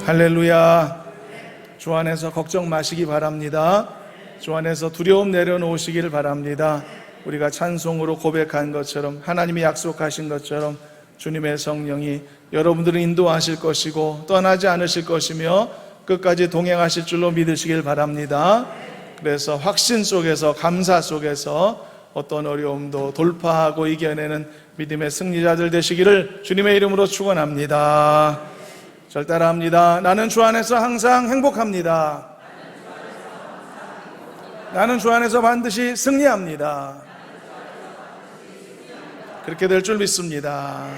할렐루야. 주 안에서 걱정 마시기 바랍니다. 주 안에서 두려움 내려놓으시기를 바랍니다. 우리가 찬송으로 고백한 것처럼, 하나님이 약속하신 것처럼 주님의 성령이 여러분들을 인도하실 것이고 떠나지 않으실 것이며 끝까지 동행하실 줄로 믿으시길 바랍니다. 그래서 확신 속에서, 감사 속에서 어떤 어려움도 돌파하고 이겨내는 믿음의 승리자들 되시기를 주님의 이름으로 축원합니다. 절 따라합니다. 나는 주 안에서 항상 행복합니다. 나는 주 안에서 반드시 승리합니다. 그렇게 될 줄 믿습니다.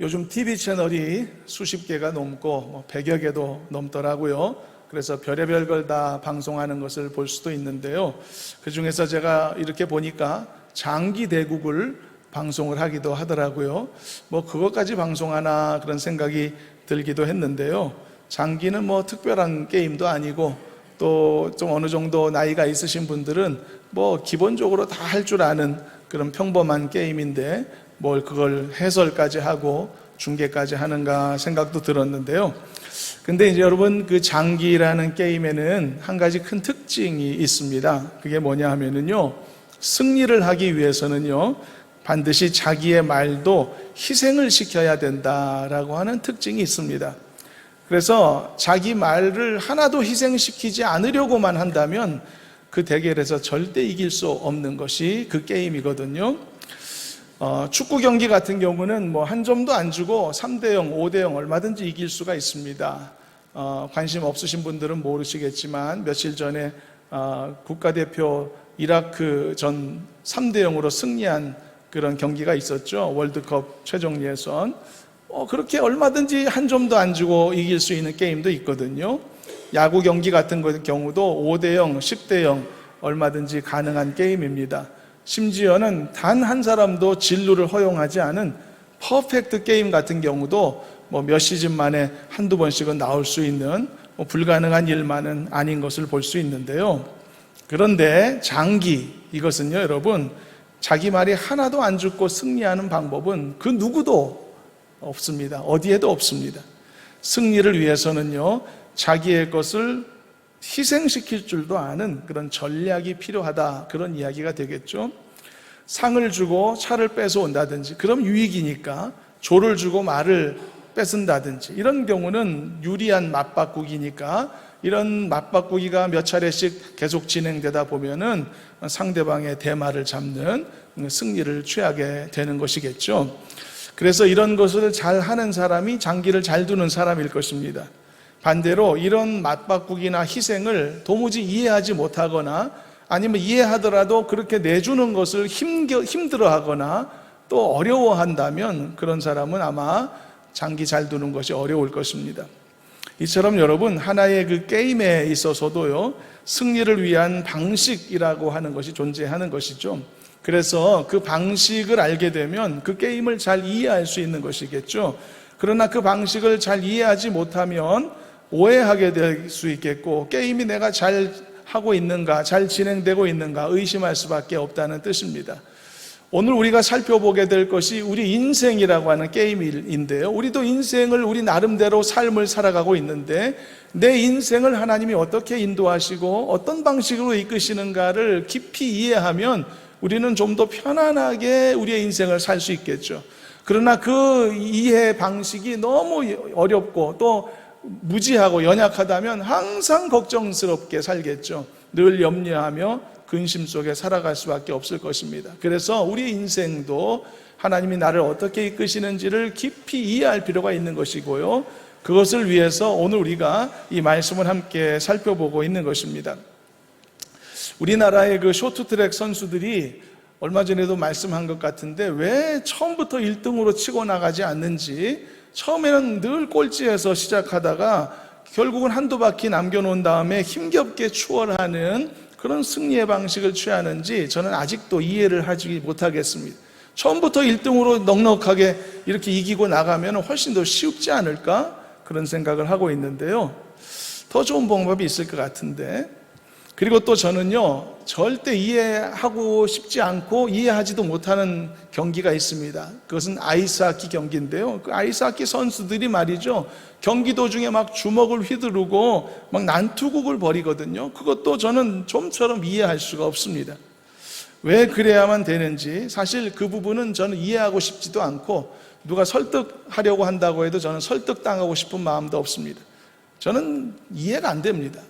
요즘 TV 채널이 수십 개가 넘고 100여 개도 넘더라고요. 그래서 별의별 걸 다 방송하는 것을 볼 수도 있는데요. 그 중에서 제가 이렇게 보니까 장기 대국을 방송을 하기도 하더라고요. 그것까지 방송하나 그런 생각이 들기도 했는데요. 장기는 특별한 게임도 아니고 또 좀 어느 정도 나이가 있으신 분들은 기본적으로 다 할 줄 아는 그런 평범한 게임인데 뭘 그걸 해설까지 하고 중계까지 하는가 생각도 들었는데요. 근데 이제 여러분, 그 장기라는 게임에는 한 가지 큰 특징이 있습니다. 그게 뭐냐 하면은요, 승리를 하기 위해서는요, 반드시 자기의 말도 희생을 시켜야 된다라고 하는 특징이 있습니다. 그래서 자기 말을 하나도 희생시키지 않으려고만 한다면 그 대결에서 절대 이길 수 없는 것이 그 게임이거든요. 축구 경기 같은 경우는 한 점도 안 주고 3대0, 5대0 얼마든지 이길 수가 있습니다. 관심 없으신 분들은 모르시겠지만 며칠 전에 국가대표 이라크 전 3대0으로 승리한 그런 경기가 있었죠. 월드컵 최종 예선. 그렇게 얼마든지 한 점도 안 주고 이길 수 있는 게임도 있거든요. 야구 경기 같은 경우도 5대0, 10대0 얼마든지 가능한 게임입니다. 심지어는 단 한 사람도 진루를 허용하지 않은 퍼펙트 게임 같은 경우도 몇 시즌 만에 한두 번씩은 나올 수 있는 불가능한 일만은 아닌 것을 볼 수 있는데요. 그런데 장기, 이것은요 여러분, 자기 말이 하나도 안 죽고 승리하는 방법은 그 누구도 없습니다. 어디에도 없습니다. 승리를 위해서는요, 자기의 것을 희생시킬 줄도 아는 그런 전략이 필요하다, 그런 이야기가 되겠죠. 상을 주고 차를 뺏어온다든지, 그럼 유익이니까 조를 주고 말을 뺏은다든지, 이런 경우는 유리한 맞바꾸기니까 이런 맞바꾸기가 몇 차례씩 계속 진행되다 보면은 상대방의 대마를 잡는 승리를 취하게 되는 것이겠죠. 그래서 이런 것을 잘 하는 사람이 장기를 잘 두는 사람일 것입니다. 반대로 이런 맞바꾸기나 희생을 도무지 이해하지 못하거나 아니면 이해하더라도 그렇게 내주는 것을 힘들어하거나 또 어려워한다면 그런 사람은 아마 장기 잘 두는 것이 어려울 것입니다. 이처럼 여러분, 하나의 그 게임에 있어서도요, 승리를 위한 방식이라고 하는 것이 존재하는 것이죠. 그래서 그 방식을 알게 되면 그 게임을 잘 이해할 수 있는 것이겠죠. 그러나 그 방식을 잘 이해하지 못하면 오해하게 될 수 있겠고, 게임이 내가 잘 하고 있는가, 잘 진행되고 있는가 의심할 수밖에 없다는 뜻입니다. 오늘 우리가 살펴보게 될 것이 우리 인생이라고 하는 게임인데요, 우리도 인생을 우리 나름대로 삶을 살아가고 있는데 내 인생을 하나님이 어떻게 인도하시고 어떤 방식으로 이끄시는가를 깊이 이해하면 우리는 좀 더 편안하게 우리의 인생을 살 수 있겠죠. 그러나 그 이해 방식이 너무 어렵고 또 무지하고 연약하다면 항상 걱정스럽게 살겠죠. 늘 염려하며 근심 속에 살아갈 수밖에 없을 것입니다. 그래서 우리 인생도 하나님이 나를 어떻게 이끄시는지를 깊이 이해할 필요가 있는 것이고요, 그것을 위해서 오늘 우리가 이 말씀을 함께 살펴보고 있는 것입니다. 우리나라의 그 쇼트트랙 선수들이 얼마 전에도 말씀한 것 같은데 왜 처음부터 1등으로 치고 나가지 않는지, 처음에는 늘 꼴찌에서 시작하다가 결국은 한두 바퀴 남겨놓은 다음에 힘겹게 추월하는 그런 승리의 방식을 취하는지 저는 아직도 이해를 하지 못하겠습니다. 처음부터 1등으로 넉넉하게 이렇게 이기고 나가면 훨씬 더 쉽지 않을까? 그런 생각을 하고 있는데요. 더 좋은 방법이 있을 것 같은데, 그리고 또 저는요, 절대 이해하고 싶지 않고 이해하지도 못하는 경기가 있습니다. 그것은 아이스하키 경기인데요. 그 아이스하키 선수들이 말이죠, 경기 도중에 막 주먹을 휘두르고 막 난투극을 벌이거든요. 그것도 저는 좀처럼 이해할 수가 없습니다. 왜 그래야만 되는지 사실 그 부분은 저는 이해하고 싶지도 않고, 누가 설득하려고 한다고 해도 저는 설득당하고 싶은 마음도 없습니다. 저는 이해가 안 됩니다.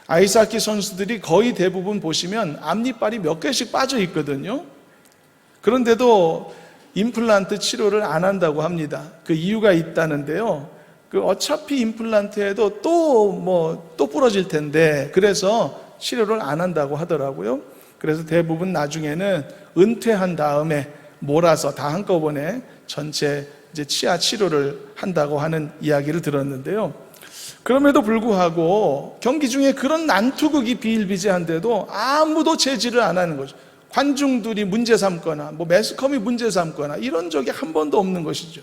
아이스하키 선수들이 거의 대부분 보시면 앞니빨이 몇 개씩 빠져 있거든요. 그런데도 임플란트 치료를 안 한다고 합니다. 그 이유가 있다는데요. 그 어차피 임플란트 해도 또 부러질 텐데, 그래서 치료를 안 한다고 하더라고요. 그래서 대부분 나중에는 은퇴한 다음에 몰아서 다 한꺼번에 전체 이제 치아 치료를 한다고 하는 이야기를 들었는데요. 그럼에도 불구하고 경기 중에 그런 난투극이 비일비재한데도 아무도 제지를 안 하는 거죠. 관중들이 문제 삼거나 매스컴이 문제 삼거나 이런 적이 한 번도 없는 것이죠.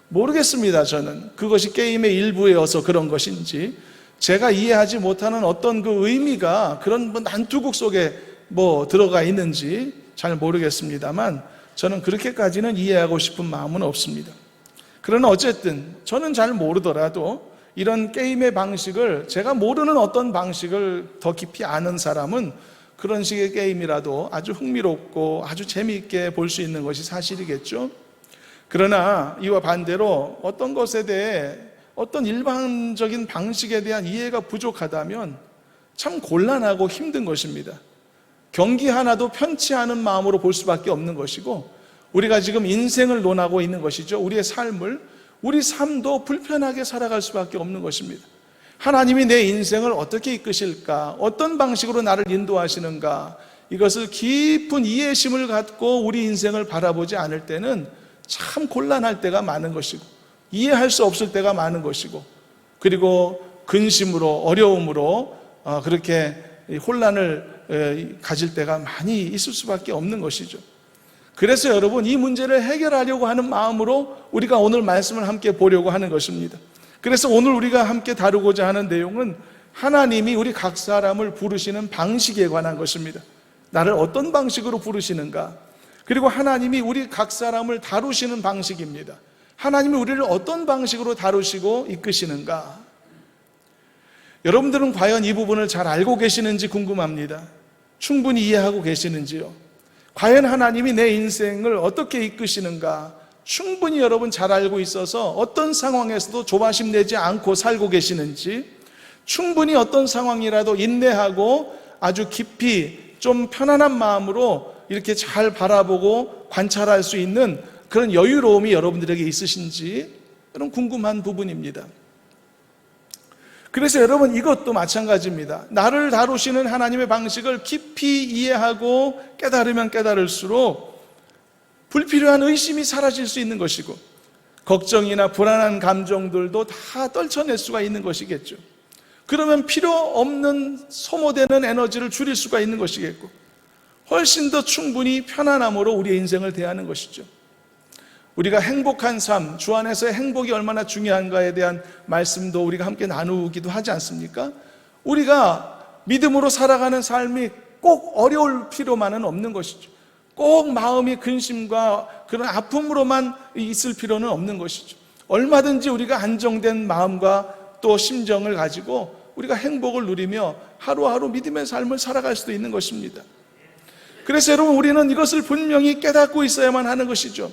모르겠습니다. 저는 그것이 게임의 일부여서 그런 것인지, 제가 이해하지 못하는 어떤 그 의미가 그런 난투극 속에 들어가 있는지 잘 모르겠습니다만, 저는 그렇게까지는 이해하고 싶은 마음은 없습니다. 그러나 어쨌든 저는 잘 모르더라도 이런 게임의 방식을, 제가 모르는 어떤 방식을 더 깊이 아는 사람은 그런 식의 게임이라도 아주 흥미롭고 아주 재미있게 볼 수 있는 것이 사실이겠죠. 그러나 이와 반대로 어떤 것에 대해, 어떤 일반적인 방식에 대한 이해가 부족하다면 참 곤란하고 힘든 것입니다. 경기 하나도 편치 않은 마음으로 볼 수밖에 없는 것이고, 우리가 지금 인생을 논하고 있는 것이죠. 우리의 삶을, 우리 삶도 불편하게 살아갈 수밖에 없는 것입니다. 하나님이 내 인생을 어떻게 이끄실까? 어떤 방식으로 나를 인도하시는가? 이것을 깊은 이해심을 갖고 우리 인생을 바라보지 않을 때는 참 곤란할 때가 많은 것이고, 이해할 수 없을 때가 많은 것이고, 그리고 근심으로, 어려움으로 그렇게 혼란을 가질 때가 많이 있을 수밖에 없는 것이죠. 그래서 여러분, 이 문제를 해결하려고 하는 마음으로 우리가 오늘 말씀을 함께 보려고 하는 것입니다. 그래서 오늘 우리가 함께 다루고자 하는 내용은 하나님이 우리 각 사람을 부르시는 방식에 관한 것입니다. 나를 어떤 방식으로 부르시는가, 그리고 하나님이 우리 각 사람을 다루시는 방식입니다. 하나님이 우리를 어떤 방식으로 다루시고 이끄시는가. 여러분들은 과연 이 부분을 잘 알고 계시는지 궁금합니다. 충분히 이해하고 계시는지요? 과연 하나님이 내 인생을 어떻게 이끄시는가 충분히 여러분 잘 알고 있어서 어떤 상황에서도 조바심 내지 않고 살고 계시는지, 충분히 어떤 상황이라도 인내하고 아주 깊이 좀 편안한 마음으로 이렇게 잘 바라보고 관찰할 수 있는 그런 여유로움이 여러분들에게 있으신지 그런 궁금한 부분입니다. 그래서 여러분, 이것도 마찬가지입니다. 나를 다루시는 하나님의 방식을 깊이 이해하고 깨달으면 깨달을수록 불필요한 의심이 사라질 수 있는 것이고, 걱정이나 불안한 감정들도 다 떨쳐낼 수가 있는 것이겠죠. 그러면 필요 없는 소모되는 에너지를 줄일 수가 있는 것이겠고, 훨씬 더 충분히 편안함으로 우리의 인생을 대하는 것이죠. 우리가 행복한 삶, 주 안에서의 행복이 얼마나 중요한가에 대한 말씀도 우리가 함께 나누기도 하지 않습니까? 우리가 믿음으로 살아가는 삶이 꼭 어려울 필요만은 없는 것이죠. 꼭 마음이 근심과 그런 아픔으로만 있을 필요는 없는 것이죠. 얼마든지 우리가 안정된 마음과 또 심정을 가지고 우리가 행복을 누리며 하루하루 믿음의 삶을 살아갈 수도 있는 것입니다. 그래서 여러분, 우리는 이것을 분명히 깨닫고 있어야만 하는 것이죠.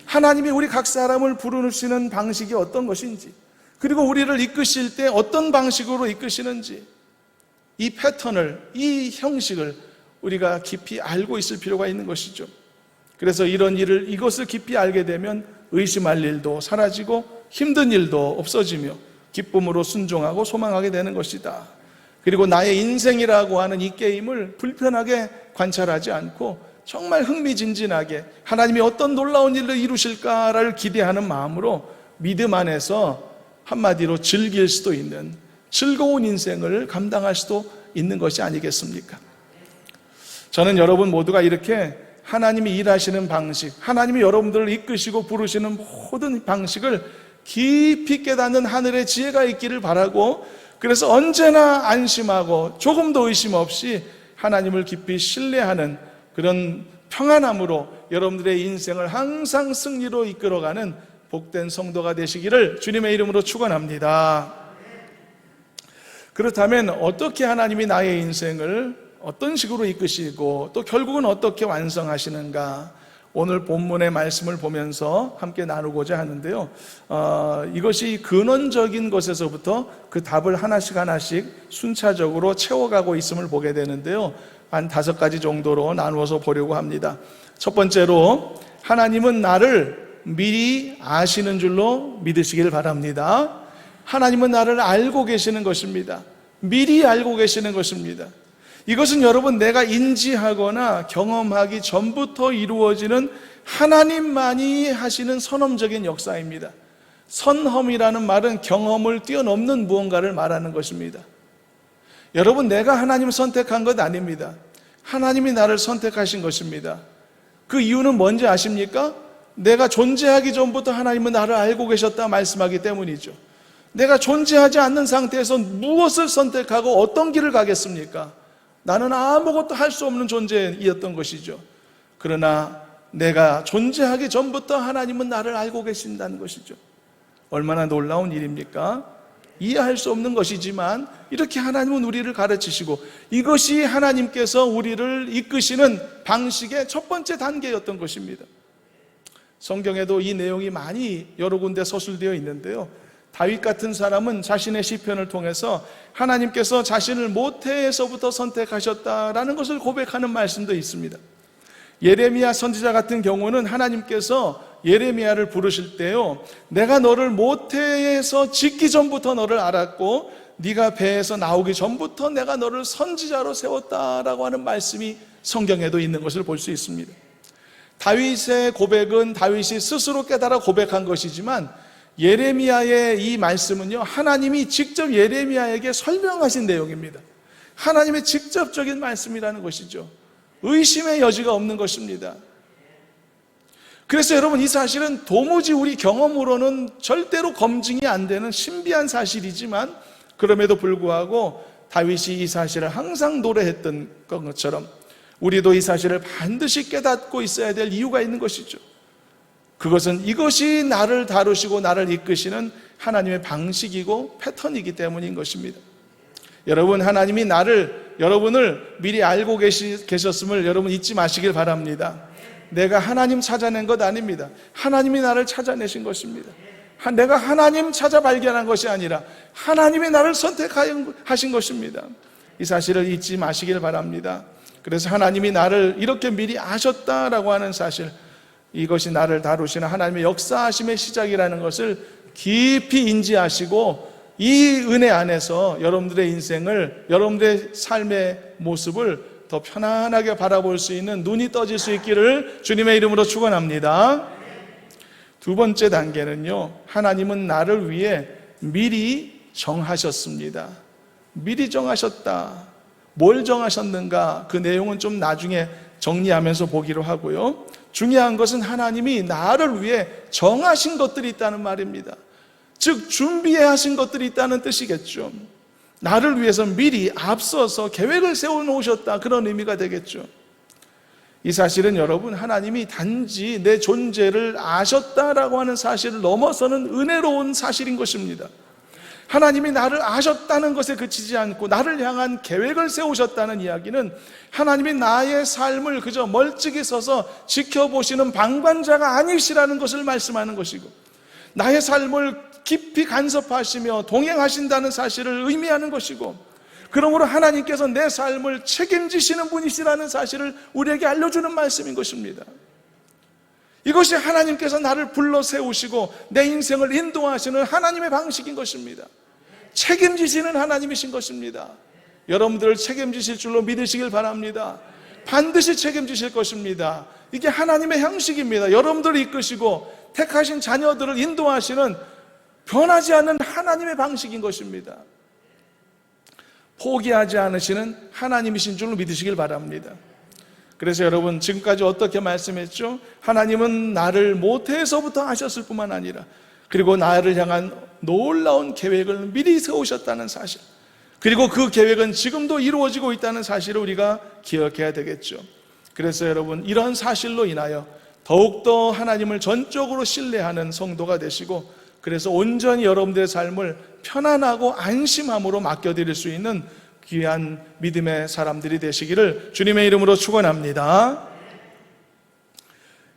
하나님이 우리 각 사람을 부르시는 방식이 어떤 것인지, 그리고 우리를 이끄실 때 어떤 방식으로 이끄시는지, 이 패턴을, 이 형식을 우리가 깊이 알고 있을 필요가 있는 것이죠. 그래서 이것을 깊이 알게 되면 의심할 일도 사라지고 힘든 일도 없어지며 기쁨으로 순종하고 소망하게 되는 것이다. 그리고 나의 인생이라고 하는 이 게임을 불편하게 관찰하지 않고 정말 흥미진진하게 하나님이 어떤 놀라운 일을 이루실까를 기대하는 마음으로 믿음 안에서 한마디로 즐길 수도 있는 즐거운 인생을 감당할 수도 있는 것이 아니겠습니까? 저는 여러분 모두가 이렇게 하나님이 일하시는 방식, 하나님이 여러분들을 이끄시고 부르시는 모든 방식을 깊이 깨닫는 하늘의 지혜가 있기를 바라고, 그래서 언제나 안심하고 조금도 의심 없이 하나님을 깊이 신뢰하는 그런 평안함으로 여러분들의 인생을 항상 승리로 이끌어가는 복된 성도가 되시기를 주님의 이름으로 축원합니다. 그렇다면 어떻게 하나님이 나의 인생을 어떤 식으로 이끄시고 또 결국은 어떻게 완성하시는가, 오늘 본문의 말씀을 보면서 함께 나누고자 하는데요. 이것이 근원적인 것에서부터 그 답을 하나씩 순차적으로 채워가고 있음을 보게 되는데요. 한 5가지 정도로 나누어서 보려고 합니다. 첫 번째로, 하나님은 나를 미리 아시는 줄로 믿으시길 바랍니다. 하나님은 나를 알고 계시는 것입니다. 미리 알고 계시는 것입니다. 이것은 여러분, 내가 인지하거나 경험하기 전부터 이루어지는 하나님만이 하시는 선험적인 역사입니다. 선험이라는 말은 경험을 뛰어넘는 무언가를 말하는 것입니다. 여러분, 내가 하나님을 선택한 것 아닙니다. 하나님이 나를 선택하신 것입니다. 그 이유는 뭔지 아십니까? 내가 존재하기 전부터 하나님은 나를 알고 계셨다 말씀하기 때문이죠. 내가 존재하지 않는 상태에서 무엇을 선택하고 어떤 길을 가겠습니까? 나는 아무것도 할 수 없는 존재이었던 것이죠. 그러나 내가 존재하기 전부터 하나님은 나를 알고 계신다는 것이죠. 얼마나 놀라운 일입니까? 이해할 수 없는 것이지만 이렇게 하나님은 우리를 가르치시고, 이것이 하나님께서 우리를 이끄시는 방식의 첫 번째 단계였던 것입니다. 성경에도 이 내용이 많이 여러 군데 서술되어 있는데요. 다윗 같은 사람은 자신의 시편을 통해서 하나님께서 자신을 모태에서부터 선택하셨다라는 것을 고백하는 말씀도 있습니다. 예레미야 선지자 같은 경우는 하나님께서 예레미야를 부르실 때요, 내가 너를 모태에서 짓기 전부터 너를 알았고 네가 배에서 나오기 전부터 내가 너를 선지자로 세웠다라고 하는 말씀이 성경에도 있는 것을 볼 수 있습니다. 다윗의 고백은 다윗이 스스로 깨달아 고백한 것이지만, 예레미야의 이 말씀은요, 하나님이 직접 예레미야에게 설명하신 내용입니다. 하나님의 직접적인 말씀이라는 것이죠. 의심의 여지가 없는 것입니다. 그래서 여러분, 이 사실은 도무지 우리 경험으로는 절대로 검증이 안 되는 신비한 사실이지만, 그럼에도 불구하고 다윗이 이 사실을 항상 노래했던 것처럼 우리도 이 사실을 반드시 깨닫고 있어야 될 이유가 있는 것이죠. 그것은 이것이 나를 다루시고 나를 이끄시는 하나님의 방식이고 패턴이기 때문인 것입니다. 여러분, 하나님이 여러분을 미리 알고 계셨음을 여러분 잊지 마시길 바랍니다. 내가 하나님 찾아낸 것 아닙니다. 하나님이 나를 찾아내신 것입니다. 내가 하나님 찾아 발견한 것이 아니라 하나님이 나를 선택하신 것입니다. 이 사실을 잊지 마시길 바랍니다. 그래서 하나님이 나를 이렇게 미리 아셨다라고 하는 사실, 이것이 나를 다루시는 하나님의 역사하심의 시작이라는 것을 깊이 인지하시고, 이 은혜 안에서 여러분들의 인생을, 여러분들의 삶의 모습을 더 편안하게 바라볼 수 있는 눈이 떠질 수 있기를 주님의 이름으로 축원합니다. 두 번째 단계는요, 하나님은 나를 위해 미리 정하셨습니다. 미리 정하셨다. 뭘 정하셨는가? 그 내용은 좀 나중에 정리하면서 보기로 하고요. 중요한 것은 하나님이 나를 위해 정하신 것들이 있다는 말입니다. 즉, 준비하신 것들이 있다는 뜻이겠죠. 나를 위해서 미리 앞서서 계획을 세워놓으셨다, 그런 의미가 되겠죠. 이 사실은 여러분, 하나님이 단지 내 존재를 아셨다라고 하는 사실을 넘어서는 은혜로운 사실인 것입니다. 하나님이 나를 아셨다는 것에 그치지 않고 나를 향한 계획을 세우셨다는 이야기는 하나님이 나의 삶을 그저 멀찍이 서서 지켜보시는 방관자가 아니시라는 것을 말씀하는 것이고, 나의 삶을 깊이 간섭하시며 동행하신다는 사실을 의미하는 것이고, 그러므로 하나님께서 내 삶을 책임지시는 분이시라는 사실을 우리에게 알려주는 말씀인 것입니다. 이것이 하나님께서 나를 불러 세우시고 내 인생을 인도하시는 하나님의 방식인 것입니다. 책임지시는 하나님이신 것입니다. 여러분들을 책임지실 줄로 믿으시길 바랍니다. 반드시 책임지실 것입니다. 이게 하나님의 형식입니다. 여러분들을 이끄시고 택하신 자녀들을 인도하시는 변하지 않는 하나님의 방식인 것입니다. 포기하지 않으시는 하나님이신 줄로 믿으시길 바랍니다. 그래서 여러분, 지금까지 어떻게 말씀했죠? 하나님은 나를 모태에서부터 아셨을 뿐만 아니라, 그리고 나를 향한 놀라운 계획을 미리 세우셨다는 사실, 그리고 그 계획은 지금도 이루어지고 있다는 사실을 우리가 기억해야 되겠죠. 그래서 여러분, 이런 사실로 인하여 더욱더 하나님을 전적으로 신뢰하는 성도가 되시고, 그래서 온전히 여러분들의 삶을 편안하고 안심함으로 맡겨드릴 수 있는 귀한 믿음의 사람들이 되시기를 주님의 이름으로 축원합니다.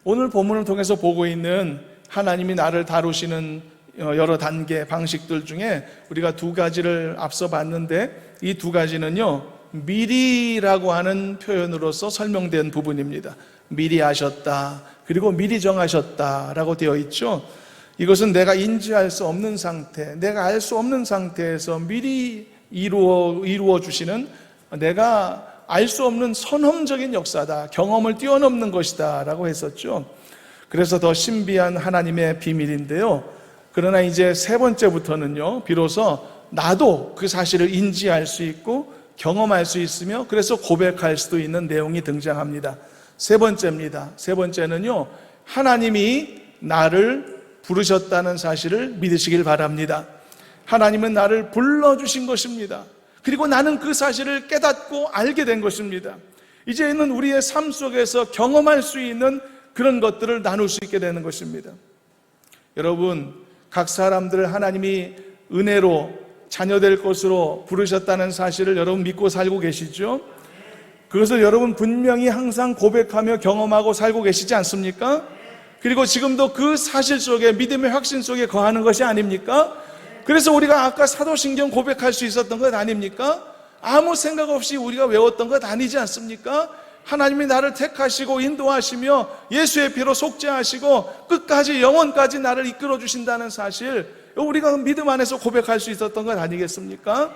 오늘 본문을 통해서 보고 있는 하나님이 나를 다루시는 여러 단계, 방식들 중에 우리가 두 가지를 앞서 봤는데, 이 두 가지는요, 미리라고 하는 표현으로서 설명된 부분입니다. 미리 아셨다, 그리고 미리 정하셨다라고 되어 있죠. 이것은 내가 인지할 수 없는 상태, 내가 알 수 없는 상태에서 미리 이루어 주시는, 내가 알 수 없는 선험적인 역사다, 경험을 뛰어넘는 것이다 라고 했었죠. 그래서 더 신비한 하나님의 비밀인데요, 그러나 이제 세 번째부터는요, 비로소 나도 그 사실을 인지할 수 있고 경험할 수 있으며, 그래서 고백할 수도 있는 내용이 등장합니다. 세 번째입니다. 세 번째는요, 하나님이 나를 부르셨다는 사실을 믿으시길 바랍니다. 하나님은 나를 불러주신 것입니다. 그리고 나는 그 사실을 깨닫고 알게 된 것입니다. 이제는 우리의 삶 속에서 경험할 수 있는 그런 것들을 나눌 수 있게 되는 것입니다. 여러분, 각 사람들을 하나님이 은혜로 자녀될 것으로 부르셨다는 사실을 여러분 믿고 살고 계시죠? 그것을 여러분 분명히 항상 고백하며 경험하고 살고 계시지 않습니까? 그리고 지금도 그 사실 속에, 믿음의 확신 속에 거하는 것이 아닙니까? 그래서 우리가 아까 사도신경 고백할 수 있었던 것 아닙니까? 아무 생각 없이 우리가 외웠던 것 아니지 않습니까? 하나님이 나를 택하시고 인도하시며 예수의 피로 속죄하시고 끝까지, 영원까지 나를 이끌어 주신다는 사실, 우리가 믿음 안에서 고백할 수 있었던 것 아니겠습니까?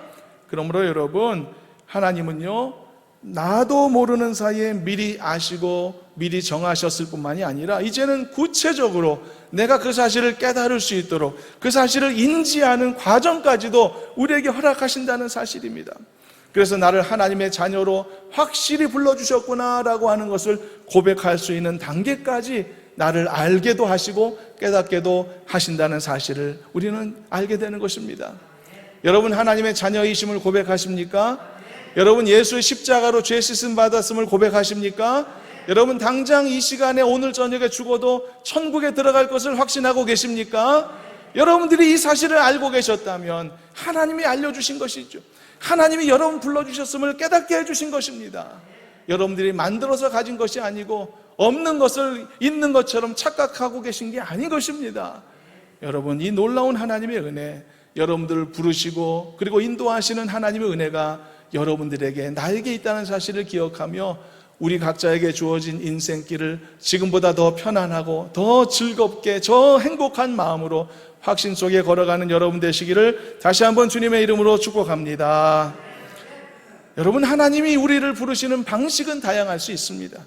그러므로 여러분, 하나님은요, 나도 모르는 사이에 미리 아시고 미리 정하셨을 뿐만이 아니라 이제는 구체적으로 내가 그 사실을 깨달을 수 있도록 그 사실을 인지하는 과정까지도 우리에게 허락하신다는 사실입니다. 그래서 나를 하나님의 자녀로 확실히 불러주셨구나라고 하는 것을 고백할 수 있는 단계까지 나를 알게도 하시고 깨닫게도 하신다는 사실을 우리는 알게 되는 것입니다. 여러분, 하나님의 자녀이심을 고백하십니까? 여러분, 예수의 십자가로 죄 씻음 받았음을 고백하십니까? 여러분, 당장 이 시간에 오늘 저녁에 죽어도 천국에 들어갈 것을 확신하고 계십니까? 여러분들이 이 사실을 알고 계셨다면 하나님이 알려주신 것이죠. 하나님이 여러분 불러주셨음을 깨닫게 해주신 것입니다. 여러분들이 만들어서 가진 것이 아니고 없는 것을 있는 것처럼 착각하고 계신 게 아닌 것입니다. 여러분, 이 놀라운 하나님의 은혜, 여러분들을 부르시고 그리고 인도하시는 하나님의 은혜가 여러분들에게 나에게 있다는 사실을 기억하며 우리 각자에게 주어진 인생길을 지금보다 더 편안하고 더 즐겁게, 더 행복한 마음으로 확신 속에 걸어가는 여러분 되시기를 다시 한번 주님의 이름으로 축복합니다. 여러분, 하나님이 우리를 부르시는 방식은 다양할 수 있습니다.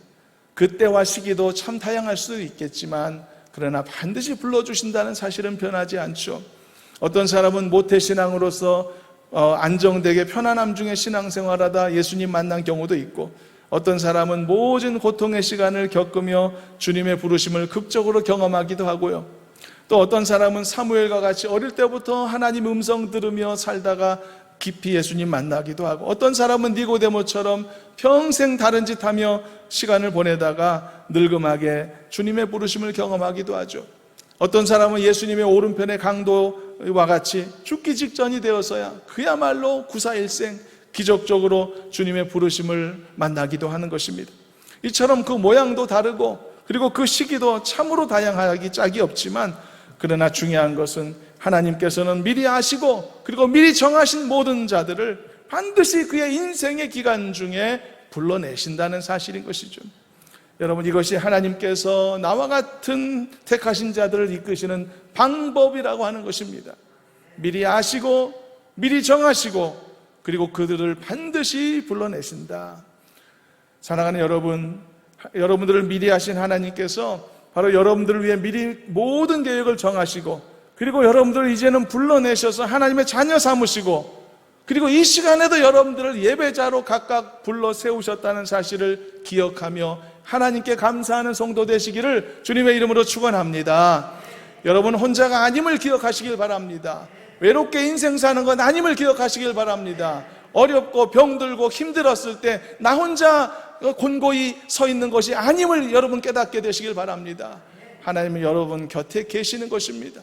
그때와 시기도 참 다양할 수도 있겠지만 그러나 반드시 불러주신다는 사실은 변하지 않죠. 어떤 사람은 모태신앙으로서 안정되게 편안함 중에 신앙생활하다 예수님 만난 경우도 있고, 어떤 사람은 모든 고통의 시간을 겪으며 주님의 부르심을 극적으로 경험하기도 하고요. 또 어떤 사람은 사무엘과 같이 어릴 때부터 하나님 음성 들으며 살다가 깊이 예수님 만나기도 하고, 어떤 사람은 니고데모처럼 평생 다른 짓 하며 시간을 보내다가 늙음하게 주님의 부르심을 경험하기도 하죠. 어떤 사람은 예수님의 오른편의 강도와 같이 죽기 직전이 되어서야 그야말로 구사일생 기적적으로 주님의 부르심을 만나기도 하는 것입니다. 이처럼 그 모양도 다르고 그리고 그 시기도 참으로 다양하기 짝이 없지만, 그러나 중요한 것은 하나님께서는 미리 아시고 그리고 미리 정하신 모든 자들을 반드시 그의 인생의 기간 중에 불러내신다는 사실인 것이죠. 여러분, 이것이 하나님께서 나와 같은 택하신 자들을 이끄시는 방법이라고 하는 것입니다. 미리 아시고 미리 정하시고 그리고 그들을 반드시 불러내신다. 사랑하는 여러분, 여러분들을 미리 하신 하나님께서 바로 여러분들을 위해 미리 모든 계획을 정하시고 그리고 여러분들을 이제는 불러내셔서 하나님의 자녀 삼으시고 그리고 이 시간에도 여러분들을 예배자로 각각 불러 세우셨다는 사실을 기억하며 하나님께 감사하는 성도 되시기를 주님의 이름으로 축원합니다. 여러분 혼자가 아님을 기억하시길 바랍니다. 외롭게 인생 사는 건 아님을 기억하시길 바랍니다. 어렵고 병들고 힘들었을 때 나 혼자 곤고히 서 있는 것이 아님을 여러분 깨닫게 되시길 바랍니다. 하나님은 여러분 곁에 계시는 것입니다.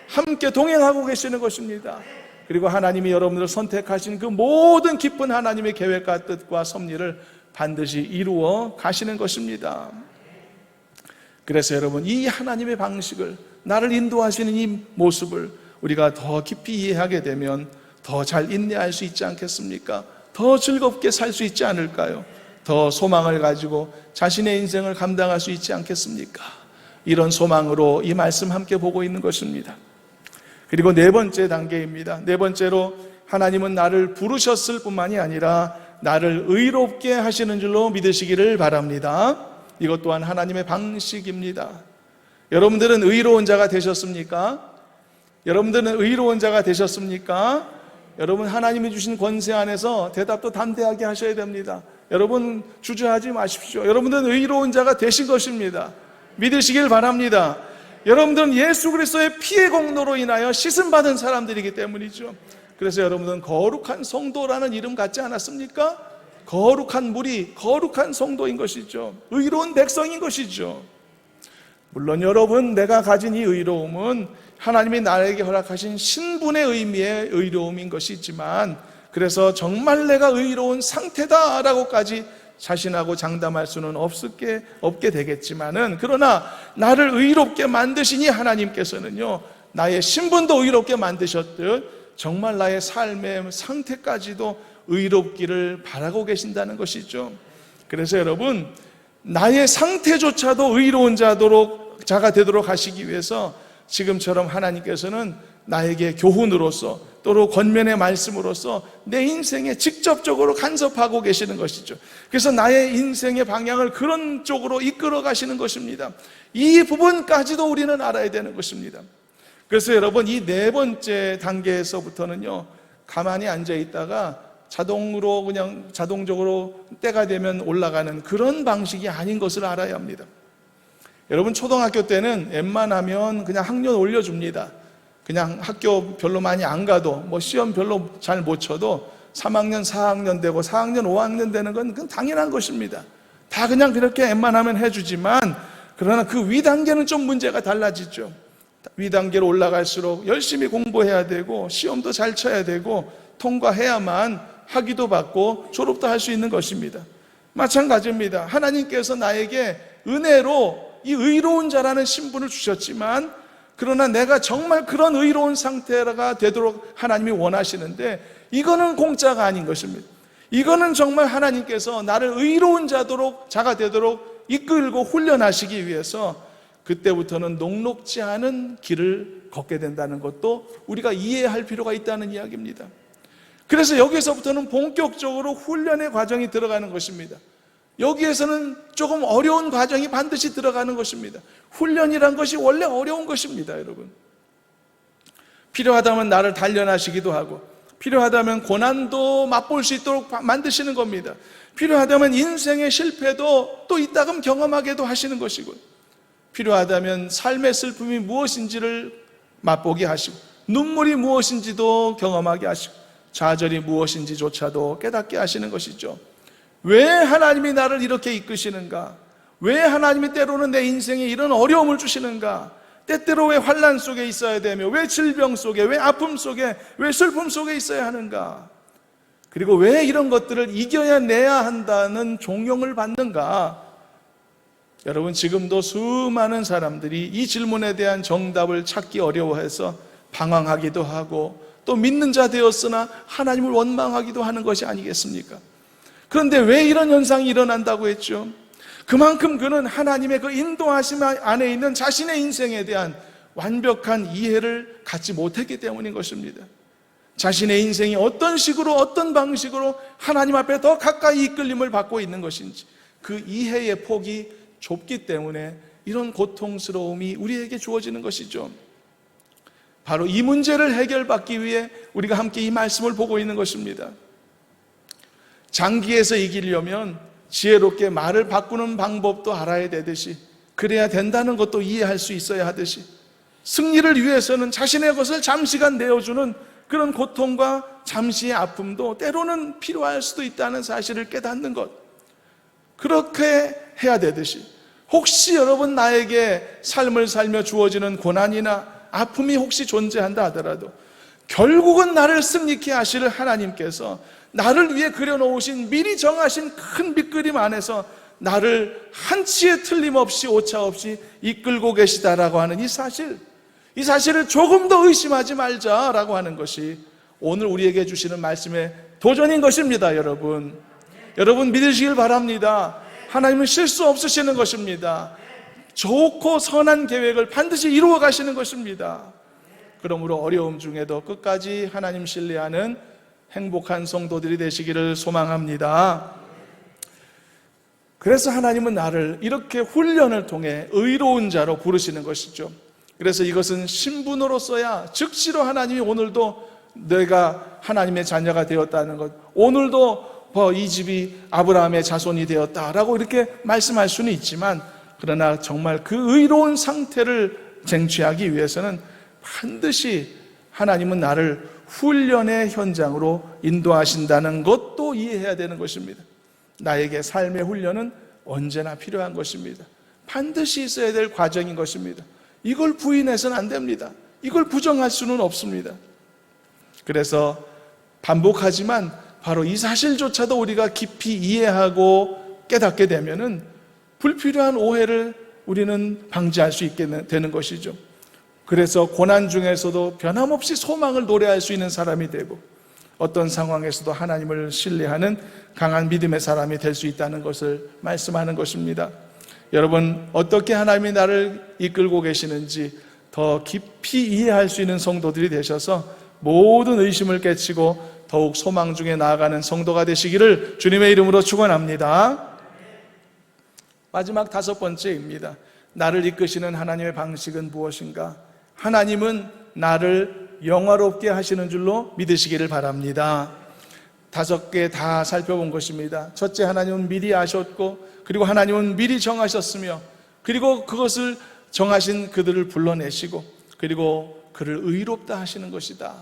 함께 동행하고 계시는 것입니다. 그리고 하나님이 여러분들을 선택하신 그 모든 기쁜 하나님의 계획과 뜻과 섭리를 반드시 이루어 가시는 것입니다. 그래서 여러분, 이 하나님의 방식을, 나를 인도하시는 이 모습을 우리가 더 깊이 이해하게 되면 더 잘 인내할 수 있지 않겠습니까? 더 즐겁게 살 수 있지 않을까요? 더 소망을 가지고 자신의 인생을 감당할 수 있지 않겠습니까? 이런 소망으로 이 말씀 함께 보고 있는 것입니다. 그리고 네 번째 단계입니다. 네 번째로, 하나님은 나를 부르셨을 뿐만이 아니라 나를 의롭게 하시는 줄로 믿으시기를 바랍니다. 이것 또한 하나님의 방식입니다. 여러분들은 의로운 자가 되셨습니까? 여러분들은 의로운 자가 되셨습니까? 여러분, 하나님이 주신 권세 안에서 대답도 담대하게 하셔야 됩니다. 여러분, 주저하지 마십시오. 여러분들은 의로운 자가 되신 것입니다. 믿으시길 바랍니다. 여러분들은 예수 그리스도의 피의 공로로 인하여 씻음받은 사람들이기 때문이죠. 그래서 여러분들은 거룩한 성도라는 이름 갖지 않았습니까? 거룩한 무리, 거룩한 성도인 것이죠. 의로운 백성인 것이죠. 물론 여러분, 내가 가진 이 의로움은 하나님이 나에게 허락하신 신분의 의미의 의로움인 것이지만, 그래서 정말 내가 의로운 상태다라고까지 자신하고 장담할 수는 없게 되겠지만은, 그러나 나를 의롭게 만드시니 하나님께서는요, 나의 신분도 의롭게 만드셨듯 정말 나의 삶의 상태까지도 의롭기를 바라고 계신다는 것이죠. 그래서 여러분, 나의 상태조차도 의로운 자가 되도록 하시기 위해서 지금처럼 하나님께서는 나에게 교훈으로서, 또는 권면의 말씀으로서 내 인생에 직접적으로 간섭하고 계시는 것이죠. 그래서 나의 인생의 방향을 그런 쪽으로 이끌어 가시는 것입니다. 이 부분까지도 우리는 알아야 되는 것입니다. 그래서 여러분, 이 네 번째 단계에서부터는요, 가만히 앉아 있다가 자동적으로 때가 되면 올라가는 그런 방식이 아닌 것을 알아야 합니다. 여러분, 초등학교 때는 웬만하면 그냥 학년 올려줍니다. 그냥 학교 별로 많이 안 가도, 시험 별로 잘 못 쳐도 3학년, 4학년 되고 4학년, 5학년 되는 건 그건 당연한 것입니다. 다 그냥 그렇게 웬만하면 해주지만, 그러나 그 위 단계는 좀 문제가 달라지죠. 위 단계로 올라갈수록 열심히 공부해야 되고, 시험도 잘 쳐야 되고, 통과해야만 학위도 받고 졸업도 할 수 있는 것입니다. 마찬가지입니다. 하나님께서 나에게 은혜로 이 의로운 자라는 신분을 주셨지만, 그러나 내가 정말 그런 의로운 상태가 되도록 하나님이 원하시는데, 이거는 공짜가 아닌 것입니다. 이거는 정말 하나님께서 나를 의로운 자가 되도록 이끌고 훈련하시기 위해서 그때부터는 녹록지 않은 길을 걷게 된다는 것도 우리가 이해할 필요가 있다는 이야기입니다. 그래서 여기서부터는 본격적으로 훈련의 과정이 들어가는 것입니다. 여기에서는 조금 어려운 과정이 반드시 들어가는 것입니다. 훈련이란 것이 원래 어려운 것입니다, 여러분. 필요하다면 나를 단련하시기도 하고, 필요하다면 고난도 맛볼 수 있도록 만드시는 겁니다. 필요하다면 인생의 실패도 또 이따금 경험하게도 하시는 것이고, 필요하다면 삶의 슬픔이 무엇인지를 맛보게 하시고, 눈물이 무엇인지도 경험하게 하시고, 좌절이 무엇인지조차도 깨닫게 하시는 것이죠. 왜 하나님이 나를 이렇게 이끄시는가? 왜 하나님이 때로는 내 인생에 이런 어려움을 주시는가? 때때로 왜 환난 속에 있어야 되며, 왜 질병 속에, 왜 아픔 속에, 왜 슬픔 속에 있어야 하는가? 그리고 왜 이런 것들을 이겨야 내야 한다는 종용을 받는가? 여러분, 지금도 수많은 사람들이 이 질문에 대한 정답을 찾기 어려워해서 방황하기도 하고, 또 믿는 자 되었으나 하나님을 원망하기도 하는 것이 아니겠습니까? 그런데 왜 이런 현상이 일어난다고 했죠? 그만큼 그는 하나님의 그 인도하심 안에 있는 자신의 인생에 대한 완벽한 이해를 갖지 못했기 때문인 것입니다. 자신의 인생이 어떤 식으로, 어떤 방식으로 하나님 앞에 더 가까이 이끌림을 받고 있는 것인지, 그 이해의 폭이 좁기 때문에 이런 고통스러움이 우리에게 주어지는 것이죠. 바로 이 문제를 해결받기 위해 우리가 함께 이 말씀을 보고 있는 것입니다. 장기에서 이기려면 지혜롭게 말을 바꾸는 방법도 알아야 되듯이, 그래야 된다는 것도 이해할 수 있어야 하듯이, 승리를 위해서는 자신의 것을 잠시간 내어주는 그런 고통과 잠시의 아픔도 때로는 필요할 수도 있다는 사실을 깨닫는 것, 그렇게 해야 되듯이 혹시 여러분 나에게 삶을 살며 주어지는 고난이나 아픔이 혹시 존재한다 하더라도 결국은 나를 승리케 하실 하나님께서 나를 위해 그려놓으신 미리 정하신 큰 밑그림 안에서 나를 한치의 틀림없이 오차없이 이끌고 계시다라고 하는 이 사실을 조금 더 의심하지 말자라고 하는 것이 오늘 우리에게 주시는 말씀의 도전인 것입니다. 여러분 믿으시길 바랍니다. 하나님은 실수 없으시는 것입니다. 좋고 선한 계획을 반드시 이루어 가시는 것입니다. 그러므로 어려움 중에도 끝까지 하나님 신뢰하는 행복한 성도들이 되시기를 소망합니다. 그래서 하나님은 나를 이렇게 훈련을 통해 의로운 자로 부르시는 것이죠. 그래서 이것은 신분으로서야 즉시로 하나님이 오늘도 내가 하나님의 자녀가 되었다는 것, 오늘도 이 집이 아브라함의 자손이 되었다라고 이렇게 말씀할 수는 있지만, 그러나 정말 그 의로운 상태를 쟁취하기 위해서는 반드시 하나님은 나를 훈련의 현장으로 인도하신다는 것도 이해해야 되는 것입니다. 나에게 삶의 훈련은 언제나 필요한 것입니다. 반드시 있어야 될 과정인 것입니다. 이걸 부인해서는 안 됩니다. 이걸 부정할 수는 없습니다. 그래서 반복하지만 바로 이 사실조차도 우리가 깊이 이해하고 깨닫게 되면은 불필요한 오해를 우리는 방지할 수 있게 되는 것이죠. 그래서 고난 중에서도 변함없이 소망을 노래할 수 있는 사람이 되고, 어떤 상황에서도 하나님을 신뢰하는 강한 믿음의 사람이 될 수 있다는 것을 말씀하는 것입니다. 여러분, 어떻게 하나님이 나를 이끌고 계시는지 더 깊이 이해할 수 있는 성도들이 되셔서 모든 의심을 깨치고 더욱 소망 중에 나아가는 성도가 되시기를 주님의 이름으로 축원합니다. 마지막 5번째입니다. 나를 이끄시는 하나님의 방식은 무엇인가? 하나님은 나를 영화롭게 하시는 줄로 믿으시기를 바랍니다. 5개 다 살펴본 것입니다. 첫째, 하나님은 미리 아셨고, 그리고 하나님은 미리 정하셨으며, 그리고 그것을 정하신 그들을 불러내시고, 그리고 그를 의롭다 하시는 것이다.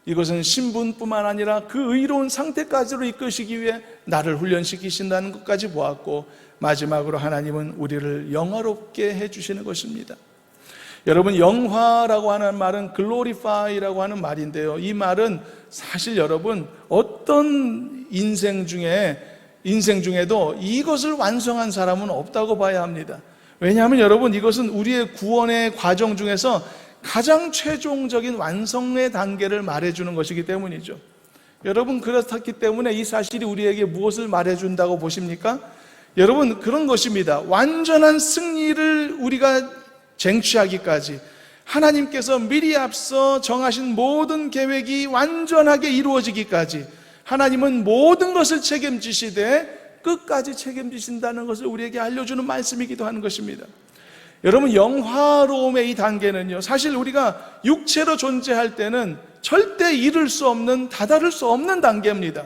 이것은 신분뿐만 아니라 그 의로운 상태까지로 이끄시기 위해 나를 훈련시키신다는 것까지 보았고, 마지막으로 하나님은 우리를 영화롭게 해주시는 것입니다. 여러분, 영화라고 하는 말은 glorify라고 하는 말인데요, 이 말은 사실 여러분 어떤 인생 중에도 이것을 완성한 사람은 없다고 봐야 합니다. 왜냐하면 여러분, 이것은 우리의 구원의 과정 중에서 가장 최종적인 완성의 단계를 말해주는 것이기 때문이죠. 여러분, 그렇기 때문에 이 사실이 우리에게 무엇을 말해준다고 보십니까? 여러분, 그런 것입니다. 완전한 승리를 우리가 쟁취하기까지 하나님께서 미리 앞서 정하신 모든 계획이 완전하게 이루어지기까지 하나님은 모든 것을 책임지시되 끝까지 책임지신다는 것을 우리에게 알려주는 말씀이기도 하는 것입니다. 여러분, 영화로움의 이 단계는요, 사실 우리가 육체로 존재할 때는 절대 이룰 수 없는, 다다를 수 없는 단계입니다.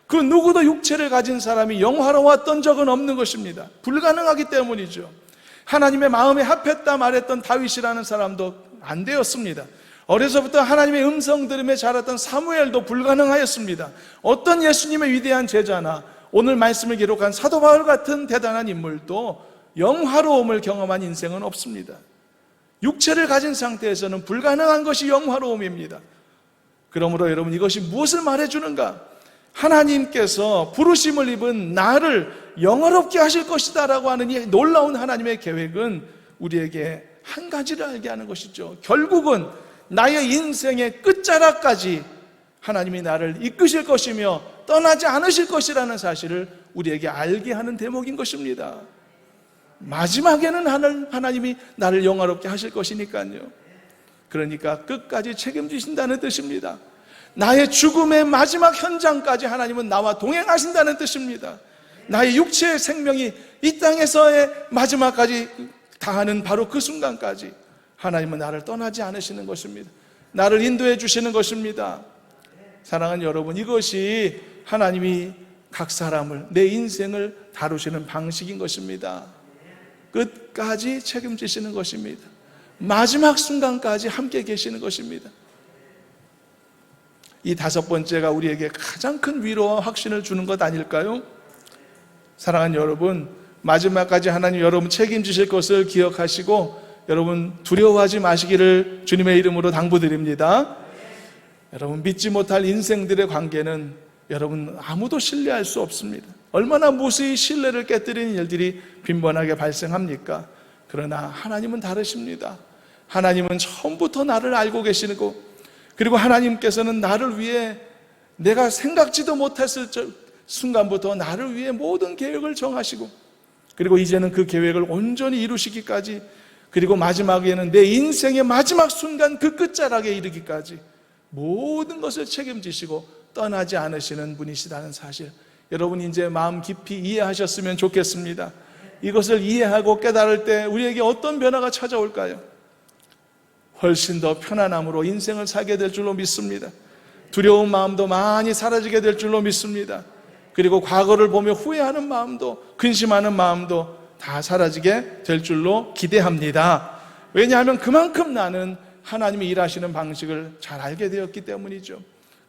그 누구도 육체를 가진 사람이 영화로웠던 적은 없는 것입니다. 불가능하기 때문이죠. 하나님의 마음에 합했다 말했던 다윗이라는 사람도 안 되었습니다. 어려서부터 하나님의 음성 들음에 자랐던 사무엘도 불가능하였습니다. 어떤 예수님의 위대한 제자나 오늘 말씀을 기록한 사도 바울 같은 대단한 인물도 영화로움을 경험한 인생은 없습니다. 육체를 가진 상태에서는 불가능한 것이 영화로움입니다. 그러므로 여러분, 이것이 무엇을 말해주는가? 하나님께서 부르심을 입은 나를 영화롭게 하실 것이다 라고 하는 이 놀라운 하나님의 계획은 우리에게 한 가지를 알게 하는 것이죠. 결국은 나의 인생의 끝자락까지 하나님이 나를 이끄실 것이며 떠나지 않으실 것이라는 사실을 우리에게 알게 하는 대목인 것입니다. 마지막에는 하나님이 나를 영화롭게 하실 것이니까요. 그러니까 끝까지 책임지신다는 뜻입니다. 나의 죽음의 마지막 현장까지 하나님은 나와 동행하신다는 뜻입니다. 나의 육체의 생명이 이 땅에서의 마지막까지 다하는 바로 그 순간까지 하나님은 나를 떠나지 않으시는 것입니다. 나를 인도해 주시는 것입니다. 사랑하는 여러분, 이것이 하나님이 각 사람을, 내 인생을 다루시는 방식인 것입니다. 끝까지 책임지시는 것입니다. 마지막 순간까지 함께 계시는 것입니다. 이 다섯 번째가 우리에게 가장 큰 위로와 확신을 주는 것 아닐까요? 사랑하는 여러분, 마지막까지 하나님 여러분 책임지실 것을 기억하시고 여러분 두려워하지 마시기를 주님의 이름으로 당부드립니다. 여러분, 믿지 못할 인생들의 관계는 여러분 아무도 신뢰할 수 없습니다. 얼마나 무수히 신뢰를 깨뜨리는 일들이 빈번하게 발생합니까? 그러나 하나님은 다르십니다. 하나님은 처음부터 나를 알고 계시고, 그리고 하나님께서는 나를 위해 내가 생각지도 못했을 순간부터 나를 위해 모든 계획을 정하시고, 그리고 이제는 그 계획을 온전히 이루시기까지, 그리고 마지막에는 내 인생의 마지막 순간 그 끝자락에 이르기까지 모든 것을 책임지시고 떠나지 않으시는 분이시다는 사실, 여러분 이제 마음 깊이 이해하셨으면 좋겠습니다. 이것을 이해하고 깨달을 때 우리에게 어떤 변화가 찾아올까요? 훨씬 더 편안함으로 인생을 살게 될 줄로 믿습니다. 두려운 마음도 많이 사라지게 될 줄로 믿습니다. 그리고 과거를 보며 후회하는 마음도, 근심하는 마음도 다 사라지게 될 줄로 기대합니다. 왜냐하면 그만큼 나는 하나님이 일하시는 방식을 잘 알게 되었기 때문이죠.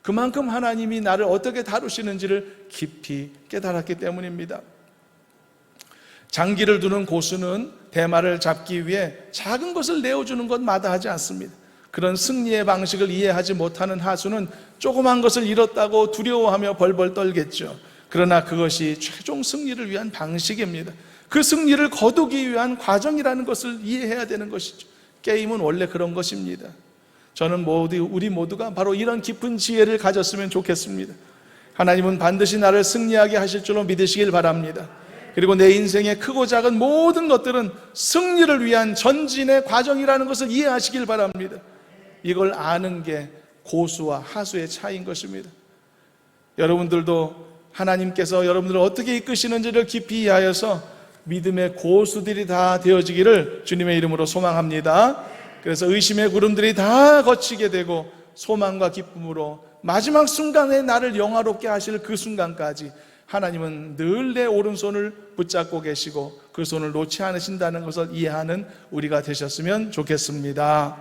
그만큼 하나님이 나를 어떻게 다루시는지를 깊이 깨달았기 때문입니다. 장기를 두는 고수는 대마를 잡기 위해 작은 것을 내어주는 것 마다하지 않습니다. 그런 승리의 방식을 이해하지 못하는 하수는 조그만 것을 잃었다고 두려워하며 벌벌 떨겠죠. 그러나 그것이 최종 승리를 위한 방식입니다. 그 승리를 거두기 위한 과정이라는 것을 이해해야 되는 것이죠. 게임은 원래 그런 것입니다. 저는 우리 모두가 바로 이런 깊은 지혜를 가졌으면 좋겠습니다. 하나님은 반드시 나를 승리하게 하실 줄로 믿으시길 바랍니다. 그리고 내 인생의 크고 작은 모든 것들은 승리를 위한 전진의 과정이라는 것을 이해하시길 바랍니다. 이걸 아는 게 고수와 하수의 차이인 것입니다. 여러분들도 하나님께서 여러분들을 어떻게 이끄시는지를 깊이 이해하여서 믿음의 고수들이 다 되어지기를 주님의 이름으로 소망합니다. 그래서 의심의 구름들이 다 거치게 되고 소망과 기쁨으로 마지막 순간에 나를 영화롭게 하실 그 순간까지 하나님은 늘 내 오른손을 붙잡고 계시고 그 손을 놓지 않으신다는 것을 이해하는 우리가 되셨으면 좋겠습니다.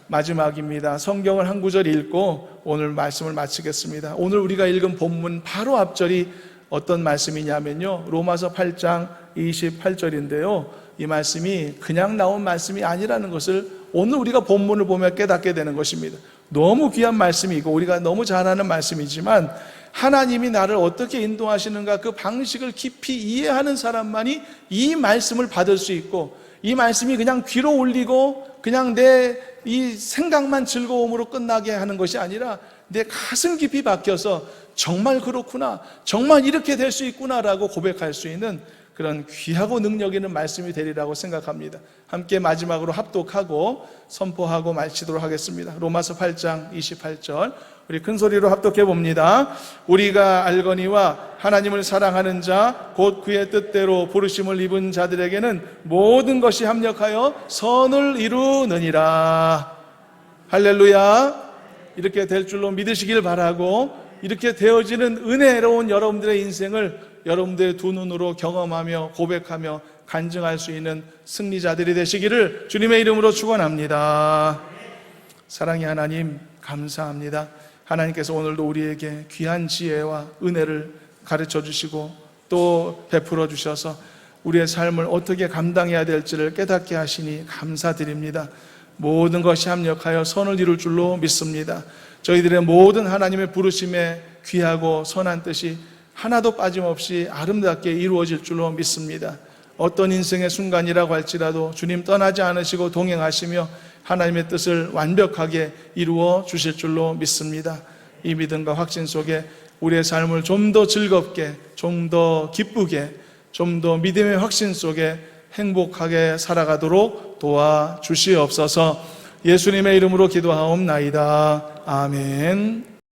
마지막입니다. 성경을 한 구절 읽고 오늘 말씀을 마치겠습니다. 오늘 우리가 읽은 본문 바로 앞절이 어떤 말씀이냐면요, 로마서 8장 28절인데요 이 말씀이 그냥 나온 말씀이 아니라는 것을 오늘 우리가 본문을 보며 깨닫게 되는 것입니다. 너무 귀한 말씀이고 우리가 너무 잘 아는 말씀이지만 하나님이 나를 어떻게 인도하시는가 그 방식을 깊이 이해하는 사람만이 이 말씀을 받을 수 있고, 이 말씀이 그냥 귀로 울리고 그냥 내 이 생각만 즐거움으로 끝나게 하는 것이 아니라 내 가슴 깊이 박혀서 정말 그렇구나, 정말 이렇게 될 수 있구나라고 고백할 수 있는 그런 귀하고 능력 있는 말씀이 되리라고 생각합니다. 함께 마지막으로 합독하고 선포하고 마치도록 하겠습니다. 로마서 8장 28절 우리 큰 소리로 합독해 봅니다. 우리가 알거니와 하나님을 사랑하는 자 곧 그의 뜻대로 부르심을 입은 자들에게는 모든 것이 합력하여 선을 이루느니라. 할렐루야. 이렇게 될 줄로 믿으시길 바라고, 이렇게 되어지는 은혜로운 여러분들의 인생을 여러분들의 두 눈으로 경험하며 고백하며 간증할 수 있는 승리자들이 되시기를 주님의 이름으로 축원합니다. 사랑의 하나님, 감사합니다. 하나님께서 오늘도 우리에게 귀한 지혜와 은혜를 가르쳐 주시고 또 베풀어 주셔서 우리의 삶을 어떻게 감당해야 될지를 깨닫게 하시니 감사드립니다. 모든 것이 합력하여 선을 이룰 줄로 믿습니다. 저희들의 모든 하나님의 부르심에 귀하고 선한 뜻이 하나도 빠짐없이 아름답게 이루어질 줄로 믿습니다. 어떤 인생의 순간이라고 할지라도 주님 떠나지 않으시고 동행하시며 하나님의 뜻을 완벽하게 이루어 주실 줄로 믿습니다. 이 믿음과 확신 속에 우리의 삶을 좀 더 즐겁게, 좀 더 기쁘게, 좀 더 믿음의 확신 속에 행복하게 살아가도록 도와주시옵소서. 예수님의 이름으로 기도하옵나이다. 아멘.